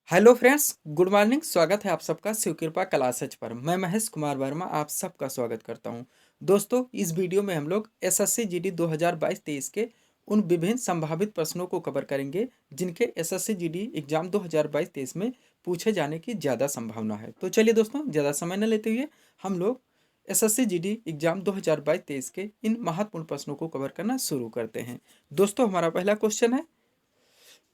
Hello friends, good morning. स्वागत है आप सबका शिव कृपा क्लासेज पर। मैं महेश कुमार वर्मा आप सबका स्वागत करता हूं। दोस्तों, इस वीडियो में हम लोग एसएससी जीडी 2022-23 के उन विभिन्न संभावित प्रश्नों को कवर करेंगे जिनके एसएससी जीडी एग्जाम 2022-23 में पूछे जाने की ज़्यादा संभावना है। तो चलिए दोस्तों, ज़्यादा समय न लेते हुए हम लोग एसएससी जीडी एग्जाम 2022-23 के इन महत्वपूर्ण प्रश्नों को कवर करना शुरू करते हैं। दोस्तों, हमारा पहला क्वेश्चन है,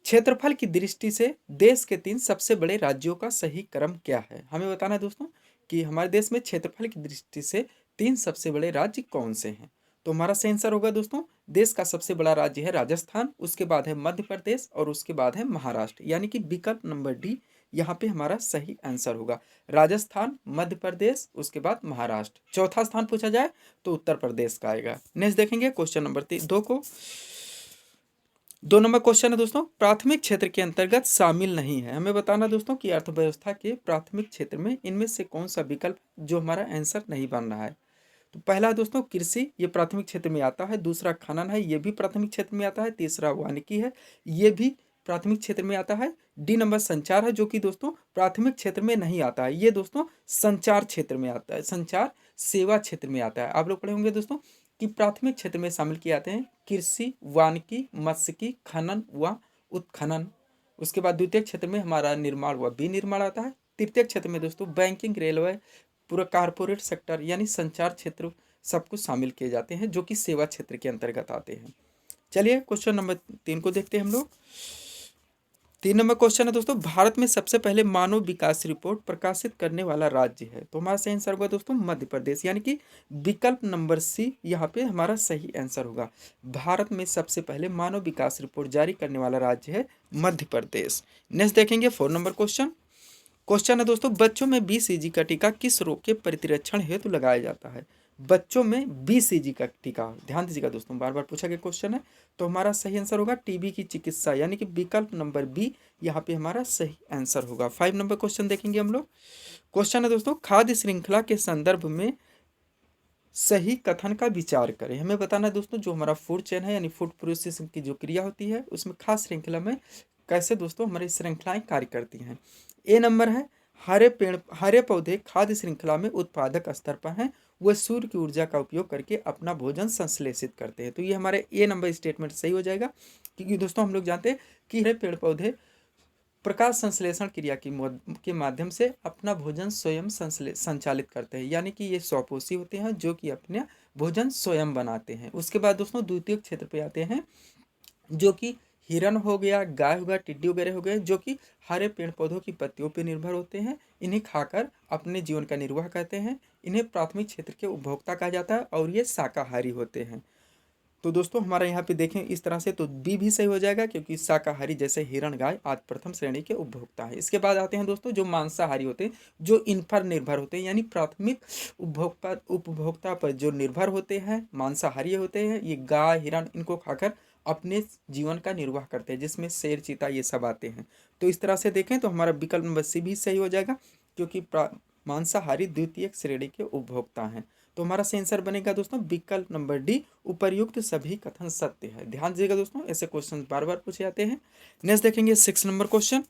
क्षेत्रफल की दृष्टि से देश के 3 सबसे बड़े राज्यों का सही क्रम क्या है। हमें बताना है दोस्तों कि हमारे देश में क्षेत्रफल की दृष्टि से 3 सबसे बड़े राज्य कौन से हैं। तो हमारा सही आंसर होगा दोस्तों, देश का सबसे बड़ा राज्य है राजस्थान, उसके बाद है मध्य प्रदेश और उसके बाद है महाराष्ट्र, यानी कि विकल्प नंबर डी यहाँ पे हमारा सही आंसर होगा। राजस्थान, मध्य प्रदेश, उसके बाद महाराष्ट्र। चौथा स्थान पूछा जाए तो उत्तर प्रदेश का आएगा। नेक्स्ट देखेंगे क्वेश्चन नंबर 2 को। 2 नंबर क्वेश्चन है दोस्तों, प्राथमिक क्षेत्र के अंतर्गत शामिल नहीं है। हमें बताना दोस्तों कि अर्थव्यवस्था के प्राथमिक क्षेत्र में इनमें से कौन सा विकल्प जो हमारा आंसर नहीं बन रहा है। तो पहला है दोस्तों कृषि, ये प्राथमिक क्षेत्र में आता है। दूसरा खनन है, ये भी प्राथमिक क्षेत्र में आता है। तीसरा वानिकी है, ये भी प्राथमिक क्षेत्र में आता है। डी नंबर संचार है, जो कि दोस्तों प्राथमिक क्षेत्र में नहीं आता है, ये दोस्तों संचार क्षेत्र में आता है, संचार सेवा क्षेत्र में आता है। आप लोग पढ़े होंगे दोस्तों कि प्राथमिक क्षेत्र में शामिल किए जाते हैं कृषि, वानिकी, मत्स्यिकी, खनन व उत्खनन। उसके बाद द्वितीय क्षेत्र में हमारा निर्माण व विनिर्माण आता है। तृतीय क्षेत्र में दोस्तों बैंकिंग, रेलवे, पूरा कारपोरेट सेक्टर यानी संचार क्षेत्र सब कुछ शामिल किए जाते हैं, जो कि सेवा क्षेत्र के अंतर्गत आते हैं। चलिए क्वेश्चन नंबर 3 को देखते हैं हम लोग। 3 नंबर क्वेश्चन है दोस्तों, भारत में सबसे पहले मानव विकास रिपोर्ट प्रकाशित करने वाला राज्य है। तो हमारा सही आंसर होगा दोस्तों मध्य प्रदेश, यानी कि विकल्प नंबर सी यहाँ पे हमारा सही आंसर होगा। भारत में सबसे पहले मानव विकास रिपोर्ट जारी करने वाला राज्य है मध्य प्रदेश। नेक्स्ट देखेंगे 4 नंबर क्वेश्चन। क्वेश्चन है दोस्तों, बच्चों में बीसीजी का टीका किस रोग के प्रतिरक्षण हेतु लगाया जाता है। बच्चों में बीसीजी का टीका, ध्यान दीजिएगा दोस्तों, बार बार पूछा गया क्वेश्चन है। तो हमारा सही आंसर होगा टीबी की चिकित्सा, यानी कि विकल्प नंबर बी यहाँ पे हमारा सही आंसर होगा। 5 नंबर क्वेश्चन देखेंगे हम लोग। क्वेश्चन है दोस्तों, खाद्य श्रृंखला के संदर्भ में सही कथन का विचार करें। हमें बताना है दोस्तों, जो हमारा फूड चेन है यानी फूड प्रोसेसिंग की जो क्रिया होती है, उसमें खास श्रृंखला में कैसे दोस्तों हमारी श्रृंखलाएं कार्य करती हैं। ए नंबर है, हरे पौधे खाद्य श्रृंखला में उत्पादक स्तर पर हैं, वह सूर्य की ऊर्जा का उपयोग करके अपना भोजन संश्लेषित करते हैं। तो ये हमारे ए नंबर स्टेटमेंट सही हो जाएगा, क्योंकि दोस्तों हम लोग जानते हैं कि हरे पेड़ पौधे प्रकाश संश्लेषण क्रिया के माध्यम से अपना भोजन स्वयं संचालित करते हैं, यानी कि ये स्वपोषी होते हैं जो कि अपने भोजन स्वयं बनाते हैं। उसके बाद दोस्तों द्वितीय क्षेत्र पे आते हैं, जो कि हिरन हो गया, गाय हो गया, टिड्डी वगैरह हो गए, जो कि हरे पेड़ पौधों की पत्तियों पर निर्भर होते हैं। इन्हें खाकर अपने जीवन का निर्वाह करते हैं। इन्हें प्राथमिक क्षेत्र के उपभोक्ता कहा जाता है और ये शाकाहारी होते हैं। तो दोस्तों हमारा यहाँ पे देखें इस तरह से, तो बी भी सही हो जाएगा, क्योंकि शाकाहारी जैसे हिरण, गाय आदि प्रथम श्रेणी के उपभोक्ता है। इसके बाद आते हैं दोस्तों जो मांसाहारी होते हैं, जो इन पर निर्भर होते हैं, यानी प्राथमिक उपभोक्ता पर जो निर्भर होते हैं, मांसाहारी होते हैं। ये गाय, हिरण इनको खाकर अपने जीवन का निर्वाह करते हैं, जिसमें शेर, चीता ये सब आते हैं। तो इस तरह से देखें तो हमारा विकल्प नंबर सी भी सही हो जाएगा, क्योंकि मांसाहारी द्वितीय श्रेणी के उपभोक्ता हैं। तो हमारा सही आंसर बनेगा दोस्तों विकल्प नंबर डी, उपर्युक्त सभी कथन सत्य है। ध्यान दीजिएगा दोस्तों, ऐसे क्वेश्चन बार बार पूछे जाते हैं। नेक्स्ट देखेंगे 6 नंबर क्वेश्चन।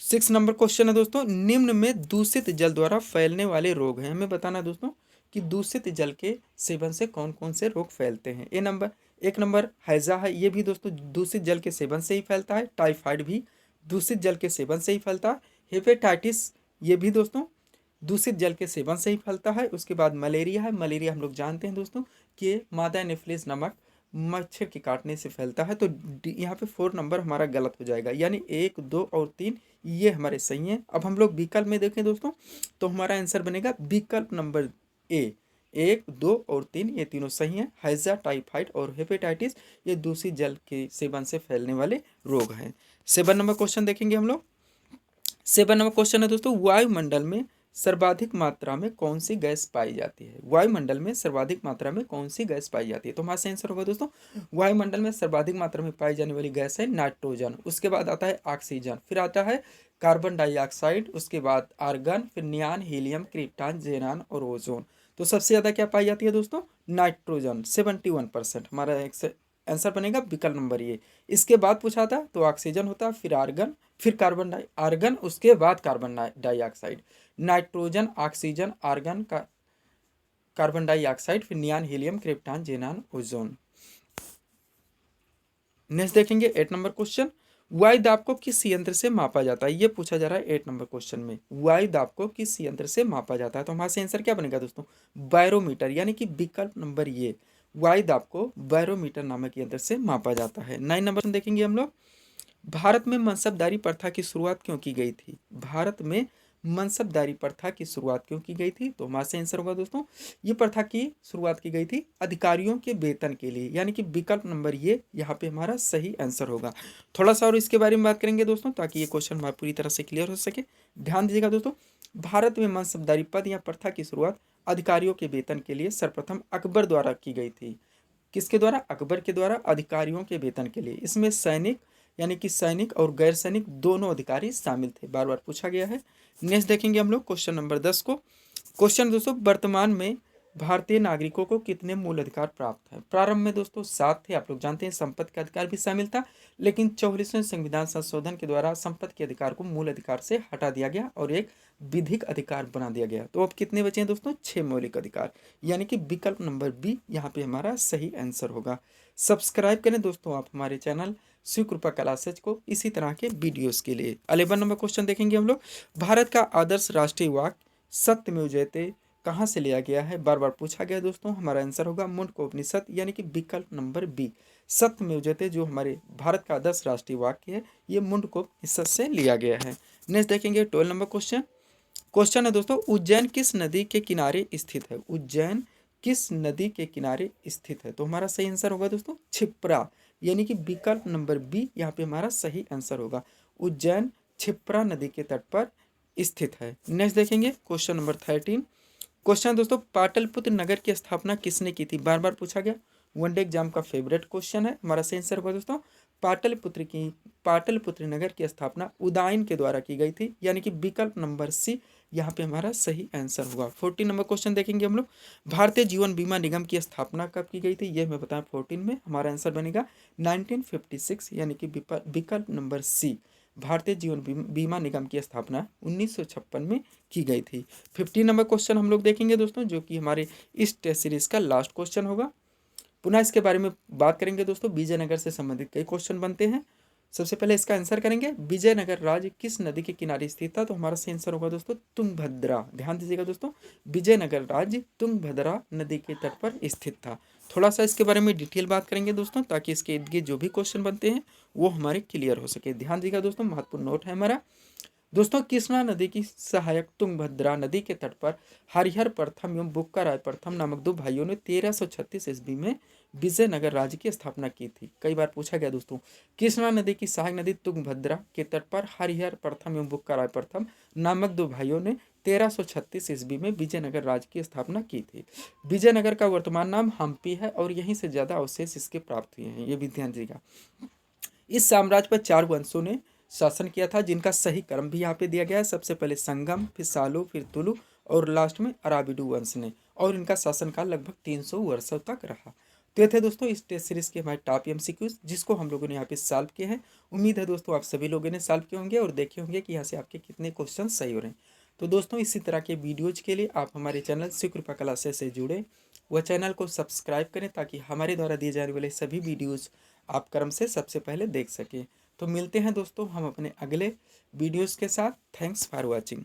6 नंबर क्वेश्चन है दोस्तों, निम्न में दूषित जल द्वारा फैलने वाले रोग हैं। हमें बताना है दोस्तों कि दूषित जल के सेवन से कौन कौन से रोग फैलते हैं। एक नंबर हैजा है, ये भी दोस्तों दूषित जल के सेवन से ही फैलता है। टाइफाइड भी दूषित जल के सेवन से ही फैलता है। हेपेटाइटिस ये भी दोस्तों दूषित जल के सेवन से ही फैलता है। उसके बाद मलेरिया है, मलेरिया हम लोग जानते हैं दोस्तों कि मादा एनोफिलिस नामक मच्छर के काटने से फैलता है। तो यहाँ पे 4 नंबर हमारा गलत हो जाएगा, यानी 1, 2 और 3 ये हमारे सही हैं। अब हम लोग विकल्प में देखें दोस्तों, तो हमारा आंसर बनेगा विकल्प नंबर ए, 1, 2 और 3 ये तीनों सही हैं। हैजा, टाइफाइड और हेपेटाइटिस ये दूषित जल के सेवन से फैलने वाले रोग हैं। 7 नंबर क्वेश्चन देखेंगे हम लोग। 7 नंबर क्वेश्चन है दोस्तों, वायुमंडल में सर्वाधिक मात्रा में कौन सी गैस पाई जाती है। वायुमंडल में सर्वाधिक मात्रा में कौन सी गैस पाई जाती है। तो हमारा आंसर होगा दोस्तों, वायुमंडल में सर्वाधिक मात्रा में पाई जाने वाली गैस है नाइट्रोजन। उसके बाद आता है ऑक्सीजन, फिर आता है कार्बन डाइऑक्साइड, उसके बाद आर्गन, फिर नियान, हीलियम, क्रिप्टॉन, जेनान और ओजोन। तो सबसे ज़्यादा क्या पाई जाती है दोस्तों, नाइट्रोजन 71%। हमारा आंसर बनेगा विकल्प नंबर ए। इसके बाद पूछा था तो ऑक्सीजन होता, फिर आर्गन, फिर आर्गन, उसके बाद carbon dioxide, nitrogen, oxygen, argon का कार्बन डाइऑक्साइड, फिर neon, helium, krypton, xenon, ozone. Next देखेंगे 8 नंबर क्वेश्चन, वायु दाब को किस यंत्र से मापा जाता है, ये पूछा जा रहा है 8 नंबर क्वेश्चन में। वायु दाब को किस यंत्र से मापा जाता है, तो हमारे से आंसर क्या बनेगा दोस्तों, बैरोमीटर, यानी कि विकल्प नंबर ये, वायु दाब को बैरोमीटर नामक यंत्र से मापा जाता है। 9 नंबर देखेंगे हम लोग, भारत में मनसबदारी प्रथा की शुरुआत क्यों की गई थी, भारत में मनसबदारी प्रथा की शुरुआत क्यों की गई थी, तो हमारे से आंसर होगा दोस्तों, ये प्रथा की शुरुआत की गई थी अधिकारियों के वेतन के लिए, यानी कि विकल्प नंबर ये यहाँ पे हमारा सही आंसर होगा। थोड़ा सा और इसके बारे में बात करेंगे दोस्तों, ताकि ये क्वेश्चन हमारा पूरी तरह से क्लियर हो सके। ध्यान दीजिएगा दोस्तों, भारत में मनसबदारी पद या प्रथा की शुरुआत अधिकारियों के वेतन के लिए सर्वप्रथम अकबर द्वारा की गई थी। किसके द्वारा, अकबर के द्वारा अधिकारियों के वेतन के लिए। इसमें सैनिक, यानी कि सैनिक और गैर सैनिक दोनों अधिकारी शामिल थे, बार बार पूछा गया है। नेक्स्ट देखेंगे हम लोग क्वेश्चन नंबर 10 को। क्वेश्चन दोस्तों, वर्तमान में भारतीय नागरिकों को कितने मूल अधिकार प्राप्त हैं। प्रारंभ में दोस्तों 7 थे, आप लोग जानते हैं संपत्ति का अधिकार भी शामिल था, लेकिन 44वें संविधान संशोधन के द्वारा संपत्ति के अधिकार को मूल अधिकार से हटा दिया गया और एक विधिक अधिकार बना दिया गया। तो अब कितने बचे हैं दोस्तों, 6 मौलिक अधिकार, यानी कि विकल्प नंबर बी यहाँ पे हमारा सही आंसर होगा। सब्सक्राइब करें दोस्तों आप हमारे चैनल शिव कृपा क्लासेज को इसी तरह के वीडियोस के लिए। 11 नंबर क्वेश्चन देखेंगे हम लोग, भारत का आदर्श राष्ट्रीय वाक्य सत्यमेव जयते कहाँ से लिया गया है, बार बार पूछा गया दोस्तों। हमारा आंसर होगा मुंडकोपनिषद, यानी कि विकल्प नंबर बी, सत्यमेव जयते जो हमारे भारत का आदर्श राष्ट्रीय वाक्य है, ये मुंडकोपनिषद से लिया गया है। नेक्स्ट देखेंगे 12 नंबर क्वेश्चन। क्वेश्चन है दोस्तों, उज्जैन किस नदी के किनारे स्थित है, उज्जैन किस नदी के किनारे स्थित है, तो हमारा सही आंसर होगा दोस्तों क्षिप्रा, यानी कि विकल्प नंबर बी यहाँ पे हमारा सही आंसर होगा। उज्जैन क्षिप्रा नदी के तट पर स्थित है। नेक्स्ट देखेंगे क्वेश्चन नंबर 13। क्वेश्चन दोस्तों, पाटलिपुत्र नगर की स्थापना किसने की थी, बार बार पूछा गया, वनडे एग्जाम का फेवरेट क्वेश्चन है। हमारा सही आंसर होगा दोस्तों पाटलिपुत्र नगर की स्थापना उदयन के द्वारा की गई थी, यानी कि विकल्प नंबर सी यहाँ पे हमारा सही आंसर होगा। 14 नंबर क्वेश्चन देखेंगे हम लोग, भारतीय जीवन बीमा निगम की स्थापना कब की गई थी, ये हमें बताएं 14 में। हमारा आंसर बनेगा 1956, यानी कि विकल्प नंबर सी, भारतीय जीवन बीमा निगम की स्थापना 1956 में की गई थी। 15 नंबर क्वेश्चन हम लोग देखेंगे दोस्तों, जो कि हमारे इस टेस्ट सीरीज का लास्ट क्वेश्चन होगा। पुनः इसके बारे में बात करेंगे दोस्तों, विजयनगर से संबंधित कई क्वेश्चन बनते हैं। सबसे पहले इसका आंसर करेंगे, विजयनगर राज्य किस नदी के किनारे स्थित था, तो हमारा सही आंसर होगा दोस्तों तुंगभद्रा। ध्यान दीजिएगा दोस्तों, विजयनगर राज्य तुंगभद्रा नदी के तट पर स्थित था। थोड़ा सा इसके बारे में डिटेल बात करेंगे दोस्तों, ताकि इसके इर्द गिर्द जो भी क्वेश्चन बनते हैं वो हमारे क्लियर हो सके। ध्यान दीजिएगा दोस्तों, महत्वपूर्ण नोट है हमारा। दोस्तों, कृष्णा नदी की सहायक तुंगभद्रा नदी के तट पर हरिहर प्रथम एवं बुक्का राय प्रथम नामक दो भाइयों ने 1336 ईस्वी में विजयनगर राज्य की स्थापना की थी। कई बार पूछा गया दोस्तों, कृष्णा नदी की सहायक नदी तुंगभद्रा के तट पर हरिहर प्रथम एवं बुक्का राय प्रथम नामक दो भाइयों ने 1336 ईस्वी में विजयनगर राज्य की स्थापना की थी। विजयनगर का वर्तमान नाम हम्पी है और यहीं से ज्यादा अवशेष इसके प्राप्त हुए हैं, ये भी ध्यान दीजिएगा। इस साम्राज्य पर 4 वंशों ने शासन किया था, जिनका सही क्रम भी यहाँ पे दिया गया है। सबसे पहले संगम, फिर सालू, फिर तुलु और लास्ट में अराबिडू वंश ने, और इनका शासनकाल लगभग 300 वर्षों तक रहा। तो ये थे दोस्तों इस टेस्ट सीरीज के हमारे टॉप एमसीक्यूज, जिसको हम लोगों ने यहाँ पे सॉल्व किए हैं। उम्मीद है दोस्तों आप सभी लोगों ने सॉल्व किए होंगे और देखे होंगे कि यहाँ से आपके कितने क्वेश्चन सही हो रहे हैं। तो दोस्तों इसी तरह के वीडियोज के लिए आप हमारे चैनल शिव कृपा क्लासेस से जुड़े, वह चैनल को सब्सक्राइब करें, ताकि हमारे द्वारा दिए जाने वाले सभी वीडियोज़ आप क्रम से सबसे पहले देख सकें। तो मिलते हैं दोस्तों हम अपने अगले वीडियोस के साथ। Thanks for watching.